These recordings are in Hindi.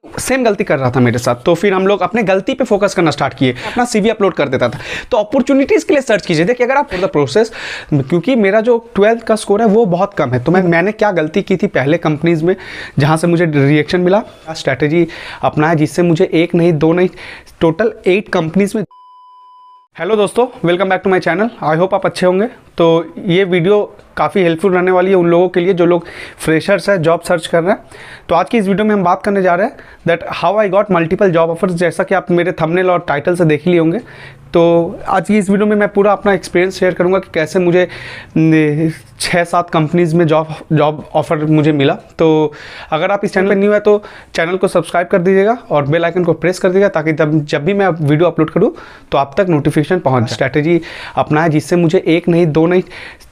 सेम गलती कर रहा था मेरे साथ, तो फिर हम लोग अपने गलती पे फोकस करना स्टार्ट किए, अपना सीवी अपलोड कर देता था। तो अपॉर्चुनिटीज़ के लिए सर्च कीजिए। देखिए अगर आप फॉर द प्रोसेस, क्योंकि मेरा जो 12th का स्कोर है वो बहुत कम है, तो मैंने क्या गलती की थी पहले कंपनीज़ में जहाँ से मुझे रिएक्शन मिला, स्ट्रैटेजी अपनाया जिससे मुझे 1 नहीं 2 नहीं टोटल 8 कंपनीज़ में। हेलो दोस्तों, welcome back to my channel. I hope आप अच्छे होंगे। तो ये वीडियो काफ़ी हेल्पफुल रहने वाली है उन लोगों के लिए जो लोग फ्रेशर्स है, जॉब सर्च कर रहे हैं। तो आज की इस वीडियो में हम बात करने जा रहे हैं that how I got multiple job offers. जैसा कि आप मेरे थंबनेल और टाइटल से देख लिए होंगे, तो आज की इस वीडियो में मैं पूरा अपना एक्सपीरियंस शेयर करूंगा कि कैसे मुझे 6-7 कंपनीज़ में जॉब ऑफर मुझे मिला। तो अगर आप इस चैनल पर न्यू है तो चैनल को सब्सक्राइब कर दीजिएगा और बेल आइकन को प्रेस कर दीजिएगा ताकि जब भी मैं वीडियो अपलोड करूँ तो आप तक नोटिफिकेशन पहुँच जाए। स्ट्रैटेजी अपनाया जिससे मुझे 1 नहीं 2 नहीं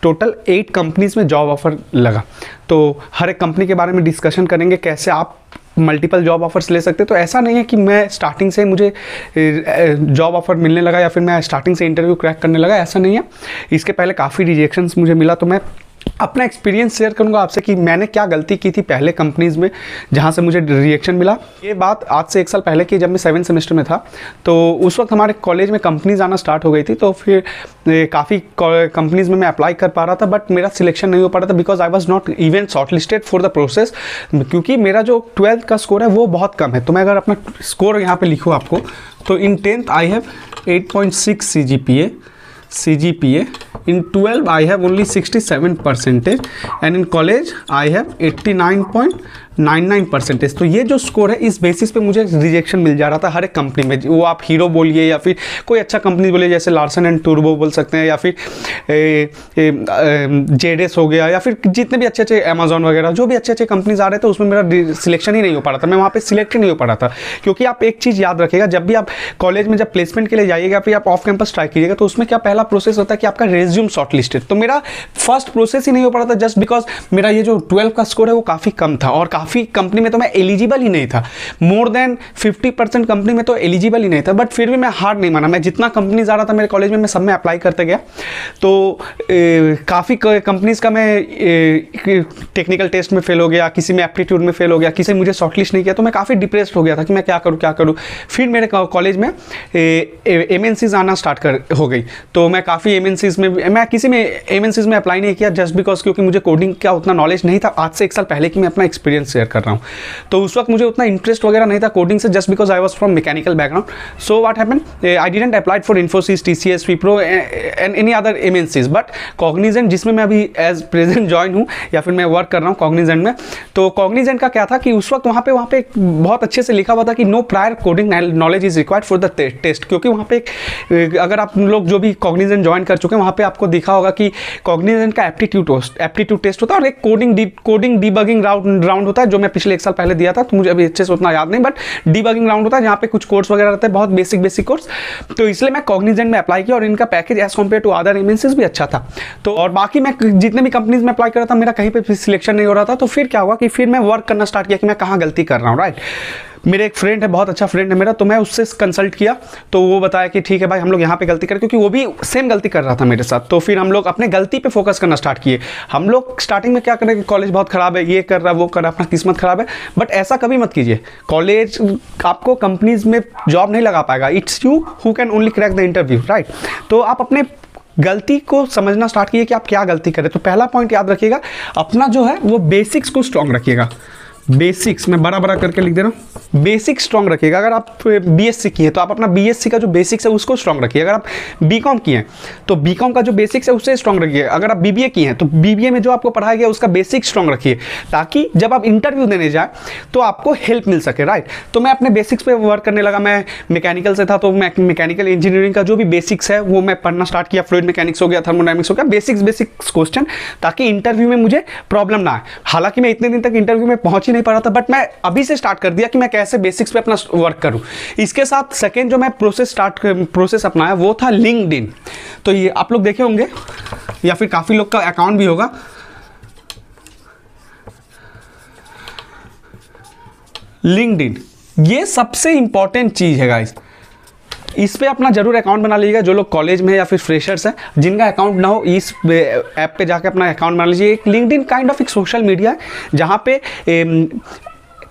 टोटल 8 कंपनीज़ में जॉब ऑफर लगा। तो हर एक कंपनी के बारे में डिस्कशन करेंगे, कैसे आप मल्टीपल जॉब ऑफर्स ले सकते। तो ऐसा नहीं है कि मैं स्टार्टिंग से मुझे जॉब ऑफर मिलने लगा या फिर मैं स्टार्टिंग से इंटरव्यू क्रैक करने लगा, ऐसा नहीं है। इसके पहले काफ़ी रिजेक्शंस मुझे मिला, तो मैं अपना एक्सपीरियंस शेयर करूंगा आपसे कि मैंने क्या गलती की थी पहले कंपनीज़ में जहां से मुझे रिएक्शन मिला। ये बात आज से 1 साल पहले की, जब मैं 7th सेमेस्टर में था। तो उस वक्त हमारे कॉलेज में कंपनीज आना स्टार्ट हो गई थी, तो फिर काफ़ी कंपनीज़ में मैं अप्लाई कर पा रहा था, बट मेरा सिलेक्शन नहीं हो पा रहा था because I was not even shortlisted for the process, क्योंकि मेरा जो 12th का स्कोर है वो बहुत कम है। तो मैं अगर अपना स्कोर यहाँ पर लिखूँ आपको, तो इन 10th I have 8.6 CGPA. In 12 I have only 67%, and in college I have 89.99%। तो ये जो स्कोर है इस बेसिस पे मुझे रिजेक्शन मिल जा रहा था हर एक कंपनी में। वो आप हीरो बोलिए या फिर कोई अच्छा कंपनी बोलिए, जैसे लार्सन एंड टूर्बो बोल सकते हैं, या फिर जेडेस हो गया, या फिर जितने भी अच्छे अच्छे अमेजोन वगैरह जो भी अच्छे अच्छे कंपनीज आ रहे थे उसमें मेरा सिलेक्शन ही नहीं हो पा रहा था। मैं वहाँ पे सिलेक्ट ही नहीं हो पा रहा था, क्योंकि आप एक चीज़ याद रखिएगा, जब भी आप कॉलेज में जब प्लेसमेंट के लिए जाइएगा फिर आप ऑफ कैंपस ट्राई कीजिएगा, तो उसमें क्या पहला प्रोसेस होता है कि आपका रेज्यूम शॉर्टलिस्टेड। तो मेरा फर्स्ट प्रोसेस ही नहीं हो पा रहा था जस्ट बिकॉज मेरा ये जो 12 का स्कोर है वो काफ़ी कम था, और काफ़ी कंपनी में तो मैं एलिजिबल ही नहीं था। मोर देन 50% कंपनी में तो एलिजिबल ही नहीं था, बट फिर भी मैं हार नहीं माना। मैं जितना कंपनीज आ रहा था मेरे कॉलेज में, मैं सब में अप्लाई करते गया। तो काफ़ी कंपनीज का मैं टेक्निकल टेस्ट में फेल हो गया, किसी में एप्टीट्यूड में फेल हो गया, किसी मुझे शॉर्टलिस्ट नहीं किया। तो मैं काफ़ी डिप्रेस्ड हो गया था कि मैं क्या करूँ। फिर मेरे कॉलेज में MNCs आना स्टार्ट हो गई, तो मैं काफ़ी MNCs में, मैं किसी में MNCs में अप्लाई नहीं किया जस्ट बिकॉज क्योंकि मुझे कोडिंग का उतना नॉलेज नहीं था। आज से 1 साल पहले की मैं अपना एक्सपीरियंस शेयर कर रहा हूँ। तो उस वक्त मुझे उतना इंटरेस्ट वगैरह नहीं था कोडिंग से, just because I was from mechanical background. So what happened, I didn't applied for Infosys, TCS, Wipro and any other MNCs, but Cognizant, जिसमें मैं अभी एज प्रेजेंट ज्वाइन हूँ या फिर मैं वर्क कर रहा हूँ कॉग्निजेंट में। तो कॉग्निजेंट का क्या था कि उस वक्त वहाँ पे बहुत अच्छे से लिखा हुआ था कि no prior coding knowledge is required for the test, क्योंकि वहाँ पे अगर आप लोग जो भी कॉग्निजेंट ज्वाइन कर चुके हैं वहाँ पे आपको दिखा होगा कि कॉग्निजेंट का एप्टीट्यूड टेस्ट होता है और एक कोडिंग डीबगिंग राउंड होता है, जो मैं पिछले 1 साल पहले दिया था। तो मुझे अभी अच्छे से उतना याद नहीं, बट डीबगिंग राउंड होता है जहाँ पे कुछ कोर्स वगैरह रहते हैं, बहुत बेसिक कोर्स। तो इसलिए मैं कॉग्निजेंट में अप्लाई किया और इनका package as compare to other MNCs भी अच्छा था। तो और बाकी मैं जितने भी कंपनीज में अप्लाई कर रहा था मेरा कहीं पे सिलेक्शन नहीं हो रहा था। तो फिर क्या हुआ कि फिर मैं वर्क करना स्टार्ट किया कि मैं कहाँ गलती कर रहा हूँ, राइट। मेरे एक फ्रेंड है, बहुत अच्छा फ्रेंड है मेरा, तो मैं उससे कंसल्ट किया, तो वो बताया कि ठीक है भाई हम लोग यहाँ पे गलती करें, क्योंकि वो भी सेम गलती कर रहा था मेरे साथ। तो फिर हम लोग अपने गलती पे फोकस करना स्टार्ट किए। हम लोग स्टार्टिंग में क्या करें कि कॉलेज बहुत ख़राब है, ये कर रहा है वो कर रहा है, अपना किस्मत ख़राब है, बट ऐसा कभी मत कीजिए। कॉलेज आपको कंपनीज में जॉब नहीं लगा पाएगा, it's you who can only crack the interview, right. तो आप अपने गलती को समझना स्टार्ट कीजिए कि आप क्या गलती करें। तो पहला पॉइंट याद रखिएगा, अपना जो है वो बेसिक्स को स्ट्रॉन्ग रखिएगा। बेसिक्स मैं बड़ा करके लिख दे रहा हूँ, बेसिक स्ट्रॉन्ग रखिएगा। अगर आप BSc किए तो आप अपना BSc का जो बेसिक्स है उसको स्ट्रॉन्ग रखिए। अगर आप BCom किए हैं तो BCom का जो बेसिक्स है उससे स्ट्रॉन्ग रखिए। अगर आप BBA किए हैं तो BBA में जो आपको पढ़ाया गया उसका बेसिक स्ट्रॉन्ग रखिए, ताकि जब आप इंटरव्यू देने जाए तो आपको हेल्प मिल सके, राइट। तो मैं अपने बेसिक्स पे वर्क करने लगा। मैं मैकेनिकल से था, तो मैं मैकेनिकल इंजीनियरिंग का जो भी बेसिक्स है वो मैं पढ़ना स्टार्ट किया। फ्लूइड मैकेनिक्स हो गया, थर्मोडायनेमिक्स हो गया, बेसिक्स क्वेश्चन, ताकि इंटरव्यू में मुझे प्रॉब्लम ना आए। हालांकि मैं इतने दिन तक इंटरव्यू में पहुंच ही नहीं पा रहा था, बट मैं अभी से स्टार्ट कर दिया कि मैं कैसे बेसिक्स पे अपना वर्क करूं। इसके साथ सेकेंड जो मैं प्रोसेस अपनाया वो था लिंक्डइन। तो ये आप लोग देखे होंगे या फिर काफ़ी लोग का अकाउंट भी होगा। लिंक्डइन ये सबसे इंपॉर्टेंट चीज़ है गाइस, इस पे अपना जरूर अकाउंट बना लीजिएगा। जो लोग कॉलेज में या फिर फ्रेशर्स हैं जिनका अकाउंट ना हो, इस ऐप पे जाके अपना अकाउंट बना लीजिए। एक लिंक्डइन काइंड ऑफ एक सोशल मीडिया है जहाँ पे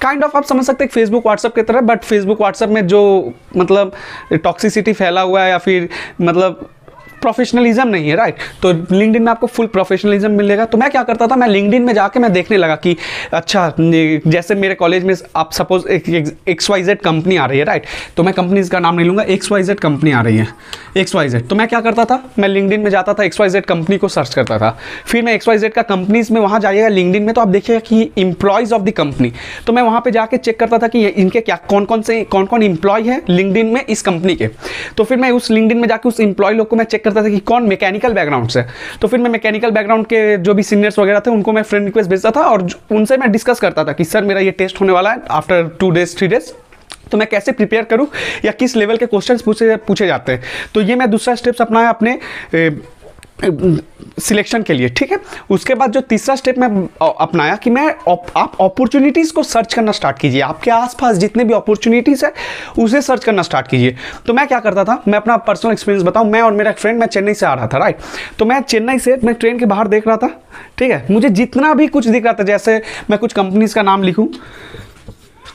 काइंड ऑफ आप समझ सकते हैं फेसबुक व्हाट्सअप की तरह, बट फेसबुक व्हाट्सअप में जो मतलब टॉक्सिसिटी फैला हुआ है या फिर मतलब प्रोफेशनलिज्म नहीं है, राइट। तो लिंक्डइन में आपको फुल प्रोफेशनलिज्म मिलेगा। तो मैं क्या करता था, मैं लिंक्डइन में जाके मैं देखने लगा कि अच्छा जैसे मेरे कॉलेज में आप सपोज XYZ कंपनी आ रही है, राइट। तो मैं कंपनीज का नाम नहीं लूँगा, XYZ कंपनी आ रही है, XYZ। तो मैं क्या करता था, मैं लिंक्डइन में जाता था, XYZ कंपनी को सर्च करता था। फिर मैं XYZ का कंपनीज में वहाँ जाइएगा लिंक्डइन में, तो आप देखिएगा कि एम्प्लॉयज़ ऑफ द कंपनी। तो मैं वहाँ पर जाके चेक करता था कि इनके क्या कौन कौन एम्प्लॉय है लिंक्डइन में इस कंपनी के। तो फिर मैं उस लिंक्डइन में जाके उस एम्प्लॉय लोग को मैं चेक करता था कि कौन मैकेनिकल बैकग्राउंड से। तो फिर मैं मैकेनिकल बैकग्राउंड के जो भी सीनियर्स वगैरह थे उनको मैं फ्रेंड रिक्वेस्ट भेजता था और उनसे मैं डिस्कस करता था कि सर मेरा ये टेस्ट होने वाला है आफ्टर 2 डेज 3 डेज, तो मैं कैसे प्रिपेयर करूं या किस लेवल के क्वेश्चंस पूछे जाते हैं। तो ये मैं दूसरा स्टेप्स अपनाया अपने सिलेक्शन के लिए, ठीक है। उसके बाद जो तीसरा स्टेप मैं अपनाया कि मैं आप अपॉर्चुनिटीज़ को सर्च करना स्टार्ट कीजिए, आपके आसपास जितने भी अपॉर्चुनिटीज़ है उसे सर्च करना स्टार्ट कीजिए। तो मैं क्या करता था, मैं अपना पर्सनल एक्सपीरियंस बताऊं, मैं और मेरा फ्रेंड, मैं चेन्नई से आ रहा था, राइट। तो मैं चेन्नई से मैं ट्रेन के बाहर देख रहा था, ठीक है। मुझे जितना भी कुछ दिख रहा था, जैसे मैं कुछ कंपनीज़ का नाम लिखूँ,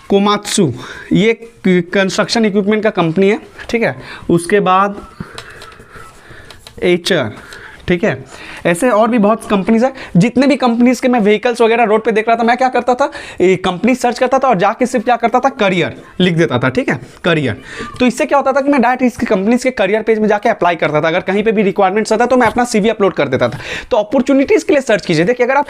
कोमात्सु, ये कंस्ट्रक्शन इक्विपमेंट का कंपनी है, ठीक है। उसके बाद एचर, ठीक है। ऐसे और भी बहुत कंपनीज है। जितने भी कंपनीज के मैं व्हीकल्स वगैरह रोड पे देख रहा था, मैं क्या करता था, कंपनी सर्च करता था और जाके सिर्फ क्या करता था, करियर लिख देता था, ठीक है, करियर। तो इससे क्या होता था कि मैं डायरेक्ट इसकी कंपनीज के करियर पेज में जाके अप्लाई करता था। अगर कहीं पे भी रिक्वायरमेंट्स आता तो मैं अपना CV अपलोड कर देता था। तो अपॉर्चुनिटीज़ के लिए सर्च कीजिए। देखिए अगर आप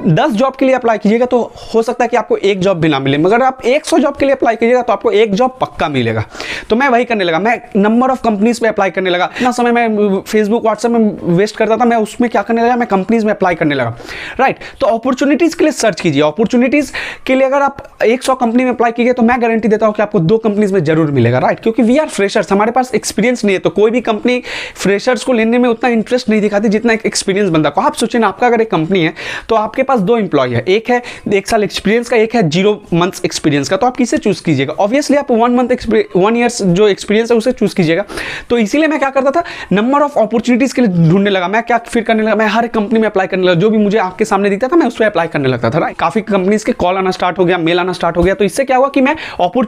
10 जॉब के लिए अप्लाई कीजिएगा तो हो सकता है कि आपको एक जॉब भी ना मिले, मगर आप 100 जॉब के लिए अप्लाई कीजिएगा तो आपको एक जॉब पक्का मिलेगा। तो मैं वही करने लगा, मैं नंबर ऑफ कंपनीज पे अप्लाई करने लगा। इतना समय मैं फेसबुक व्हाट्सएप में वेस्ट करता था, मैं उसमें क्या करने लगा, मैं कंपनीज में अप्लाई करने लगा, राइट। तो अपॉर्चुनिटीज के लिए सर्च कीजिए। अपॉर्चुनिटीज के लिए अगर आप 100 कंपनी में अप्लाई कीजिए तो मैं गारंटी देता हूं कि आपको 2 कंपनीज में जरूर मिलेगा, राइट। क्योंकि वी आर फ्रेशर्स, हमारे पास एक्सपीरियंस नहीं है। तो कोई भी कंपनी फ्रेशर्स को लेने में उतना इंटरेस्ट नहीं दिखाती जितना एक एक्सपीरियंस बंदा को। आप सोचिए ना, आपका अगर एक कंपनी है तो आपके पास 2 एम्प्लॉय है, एक है 1 साल एक्सपीरियंस का, एक है 0 मंथ्स एक्सपीरियंस का। तो आप किसे चूज कीजिएगा? ऑब्वियसली आप 1 ईयर्स जो एक्सपीरियंस है उसे चूज कीजिएगा। तो इसीलिए मैं क्या करता था, नंबर ऑफ अपॉर्चुनिटीज के लिए ढूंढने लगा। मैं क्या फिर करने लगा, मैं हर कंपनी में अप्लाई करने लगा, जो भी मुझे आपके सामने दिखता था मैं उस पर अप्लाई करने लगता था, राइट। काफी कंपनीज के कॉल आना स्टार्ट हो गया, मेल आना स्टार्ट हो गया। तो इससे क्या हुआ कि मैं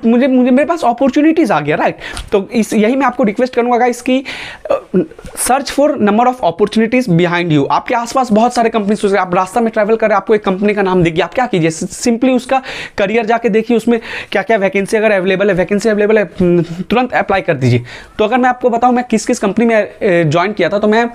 मुझे मेरे पास अपॉर्चुनिटीज आ गया, राइट। तो यही मैं आपको रिक्वेस्ट करूंगा गाइस कि search for number of opportunities behind you. आपके आसपास बहुत सारे कंपनीज हो सकते हैं, आप रास्ता में ट्रैवल कर रहे हैं, आपको एक कंपनी का नाम दिख गया, आप क्या कीजिए, सिंपली उसका करियर जाके देखिए, उसमें क्या क्या वैकेंसी अगर अवेलेबल है तुरंत अप्लाई कर दीजिए। तो अगर मैं आपको बताऊं मैं किस किस कंपनी में ज्वाइन किया था, तो मैं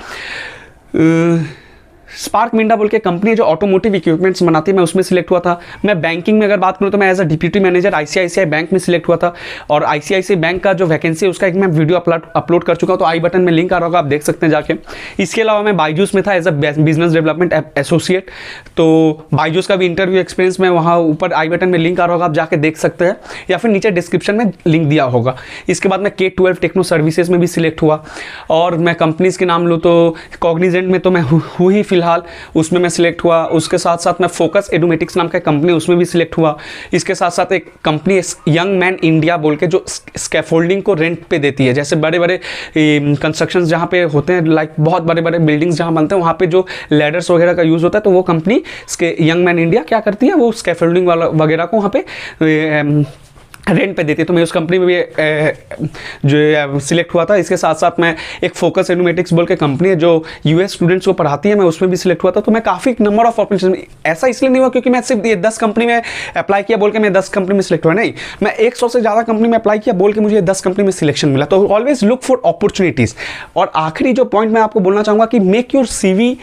स्पार्क मिंडा बोल के कंपनी है जो ऑटोमोटिव इक्विपमेंट्स बनाती है, मैं उसमें सिलेक्ट हुआ था। मैं बैंकिंग में अगर बात करूँ तो मैं as a deputy manager ICICI bank में सिलेक्ट हुआ था। और ICICI बैंक का जो वैकेंसी है उसका एक मैं वीडियो अपलोड कर चुका हूँ, तो आई बटन में लिंक आ रहा होगा, आप देख सकते हैं जाके। इसके अलावा मैं बायजूस में था as a business development associate. तो बायजूस का भी इंटरव्यू एक्सपीरियंस में वहाँ ऊपर आई बटन में लिंक आ रहा होगा, आप जाके देख सकते हैं, या फिर नीचे डिस्क्रिप्शन में लिंक दिया होगा। इसके बाद मैं K12 टेक्नो सर्विसेज में भी सिलेक्ट हुआ। और मैं कंपनीज के नाम लूँ तो कॉग्निजेंट में तो मैं हूँ ही फिलहाल, उसमें मैं सिलेक्ट हुआ। उसके साथ साथ मैं फोकस एडुमेटिक्स नाम का कंपनी, उसमें भी सिलेक्ट हुआ। इसके साथ साथ एक कंपनी यंग मैन इंडिया बोल के जो स्कैफोल्डिंग को रेंट पे देती है, जैसे बड़े बड़े कंस्ट्रक्शंस जहाँ पे होते हैं, लाइक बहुत बड़े बड़े बिल्डिंग्स जहाँ बनते हैं वहाँ पे जो लैडर्स वगैरह का यूज़ होता है, तो वो कंपनी यंग मैन इंडिया क्या करती है, वो स्कैफोल्डिंग वगैरह को वहाँ पे रेंट पे देती है। तो मैं उस कंपनी में भी जो सिलेक्ट हुआ था। इसके साथ साथ मैं एक फोकस एडुमेटिक्स बोल के कंपनी है जो US स्टूडेंट्स को पढ़ाती है, मैं उसमें भी सिलेक्ट हुआ था। तो मैं काफ़ी नंबर ऑफ अपॉर्चुनिटीज, ऐसा इसलिए नहीं हुआ क्योंकि मैं सिर्फ ये 10 कंपनी में अप्लाई किया बोल के मैं 10 कंपनी में सिलेक्ट हुआ, नहीं, मैं 100 से ज़्यादा कंपनी में अप्लाई किया बोल के मुझे 10 कंपनी में सिलेक्शन मिला। तो ऑलवेज लुक फॉर अपॉर्चुनिटीज़। और आखिरी जो पॉइंट मैं आपको बोलना चाहूँगा कि मेक योर CV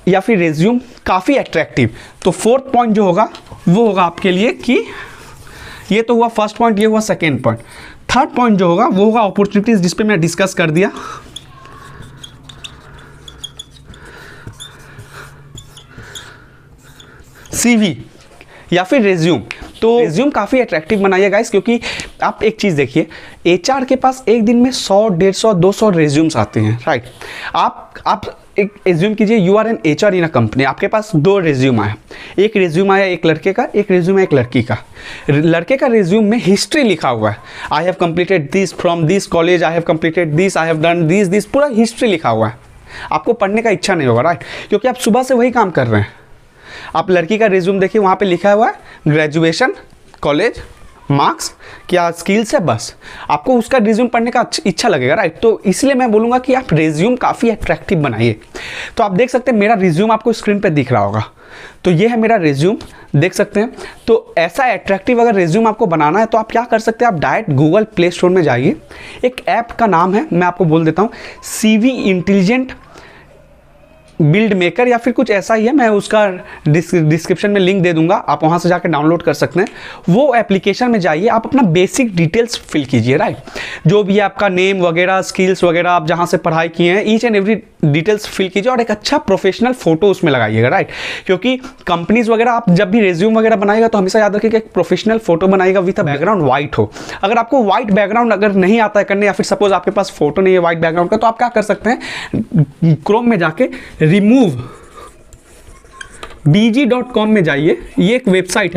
या फिर रेज्यूम काफ़ी अट्रैक्टिव। तो 4th पॉइंट जो होगा वो होगा आपके लिए कि ये तो हुआ फर्स्ट पॉइंट, ये हुआ सेकेंड पॉइंट। 3rd पॉइंट जो होगा वो होगा अपॉर्चुनिटीज, जिस पे मैं डिस्कस कर दिया। CV या फिर रेज्यूम। तो रेज्यूम काफ़ी अट्रैक्टिव बनाइए गाइस, क्योंकि आप एक चीज़ देखिए, HR के पास एक दिन में 100, 150, 200 रेज्यूम्स आते हैं, राइट। आप एक एज्यूम कीजिए you are an HR in a company, आपके पास 2 रेज्यूम आया, एक रेज्यूम आया एक लड़के का, एक रेज्यूम है एक लड़की का। लड़के का रेज्यूम में हिस्ट्री लिखा हुआ है, I have completed this from this college, I have completed this, I have done this, पूरा हिस्ट्री लिखा हुआ है। आपको पढ़ने का इच्छा नहीं होगा, राइट, क्योंकि आप सुबह से वही काम कर रहे हैं। आप लड़की का रिज्यूम देखिए, वहाँ पे लिखा हुआ है ग्रेजुएशन कॉलेज, मार्क्स, क्या स्किल्स है, बस आपको उसका रिज्यूम पढ़ने का इच्छा लगेगा, राइट। तो इसलिए मैं बोलूँगा कि आप रिज्यूम काफ़ी अट्रैक्टिव बनाइए। तो आप देख सकते हैं मेरा रिज्यूम आपको स्क्रीन पे दिख रहा होगा, तो ये है मेरा रिज्यूम, देख सकते हैं। तो ऐसा अट्रैक्टिव अगर रिज्यूम आपको बनाना है तो आप क्या कर सकते हैं, आप डायरेक्ट गूगल प्ले स्टोर में जाइए, एक ऐप का नाम है, मैं आपको बोल देता हूँ, CV इंटेलिजेंट बिल्ड मेकर या फिर कुछ ऐसा ही है, मैं उसका डिस्क्रिप्शन में लिंक दे दूंगा, आप वहाँ से जाकर डाउनलोड कर सकते हैं। वो एप्लीकेशन में जाइए, आप अपना बेसिक डिटेल्स फिल कीजिए, राइट। जो भी आपका नेम वगैरह, स्किल्स वगैरह, आप जहाँ से पढ़ाई किए हैं, each and every details fill कीजिए और एक अच्छा प्रोफेशनल फोटो उसमें लगाइएगा, राइट। क्योंकि कंपनीज वगैरह आप जब भी रिज्यूम वगैरह बनाएगा तो हमेशा याद रखिएगा एक प्रोफेशनल फोटो बनाएगा विथ अ बैकग्राउंड वाइट हो। अगर आपको वाइट बैकग्राउंड अगर नहीं आता है करने, या फिर सपोज आपके पास फोटो नहीं है वाइट बैकग्राउंड का, तो आप क्या कर सकते हैं, क्रोम में जाके रिमूव bg.com में जाइए, ये एक वेबसाइट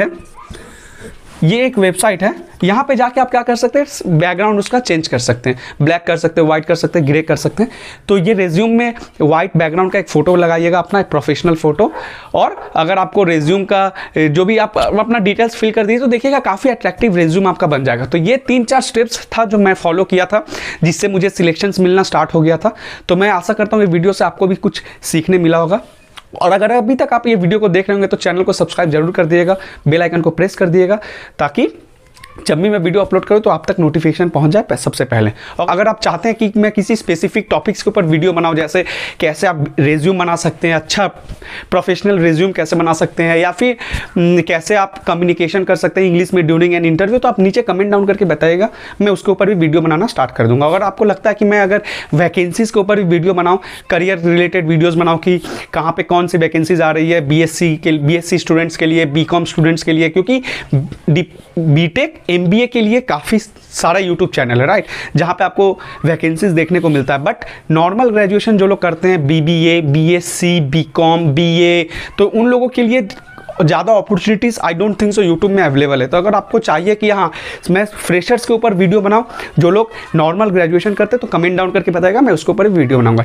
है, यहाँ पे जाके आप क्या कर सकते हैं, बैकग्राउंड उसका चेंज कर सकते हैं, ब्लैक कर सकते हैं, व्हाइट कर सकते हैं, ग्रे कर सकते हैं। तो ये रिज्यूम में व्हाइट बैकग्राउंड का एक फ़ोटो लगाइएगा, अपना एक प्रोफेशनल फ़ोटो। और अगर आपको रिज्यूम का जो भी आप अपना डिटेल्स फिल कर दीजिए तो देखिएगा काफ़ी अट्रैक्टिव रिज्यूम आपका बन जाएगा। तो ये 3-4 स्टेप्स था जो मैं फॉलो किया था, जिससे मुझे सिलेक्शंस मिलना स्टार्ट हो गया था। तो मैं आशा करता हूँ ये वीडियो से आपको भी कुछ सीखने मिला होगा। और अगर अभी तक आप ये वीडियो को देख रहे होंगे तो चैनल को सब्सक्राइब जरूर कर दिएगा, बेल आइकन को प्रेस कर दिएगा, ताकि जब भी मैं वीडियो अपलोड करूँ तो आप तक नोटिफिकेशन पहुंच जाए सबसे पहले। और अगर आप चाहते हैं कि मैं किसी स्पेसिफिक टॉपिक्स के ऊपर वीडियो बनाऊं, जैसे कैसे आप रिज्यूम बना सकते हैं, अच्छा प्रोफेशनल रिज्यूम कैसे बना सकते हैं, या फिर कैसे आप कम्युनिकेशन कर सकते हैं इंग्लिश में ड्यूरिंग एन इंटरव्यू, तो आप नीचे कमेंट डाउन करके बताइएगा, मैं उसके ऊपर भी वीडियो बनाना स्टार्ट कर दूंगा। अगर आपको लगता है कि मैं अगर वैकेंसीज़ के ऊपर भी वीडियो बनाऊँ, करियर रिलेटेड वीडियोज़ बनाऊँ कि कहाँ पर कौन सी वैकेंसीज आ रही है BSc स्टूडेंट्स के लिए, BCom स्टूडेंट्स के लिए, क्योंकि BTech MBA के लिए काफ़ी सारा यूट्यूब चैनल है, राइट, जहाँ पे आपको वैकेंसीज देखने को मिलता है। बट नॉर्मल ग्रेजुएशन जो लोग करते हैं, BBA, BSc, BCom, BA, तो उन लोगों के लिए ज़्यादा opportunities I don't think so YouTube में अवेलेबल है। तो अगर आपको चाहिए कि हाँ मैं फ्रेशर्स के ऊपर वीडियो बनाऊँ जो लोग नॉर्मल ग्रेजुएशन करते हैं, तो कमेंट डाउन करके बताएगा, मैं उसके ऊपर वीडियो बनाऊँगा।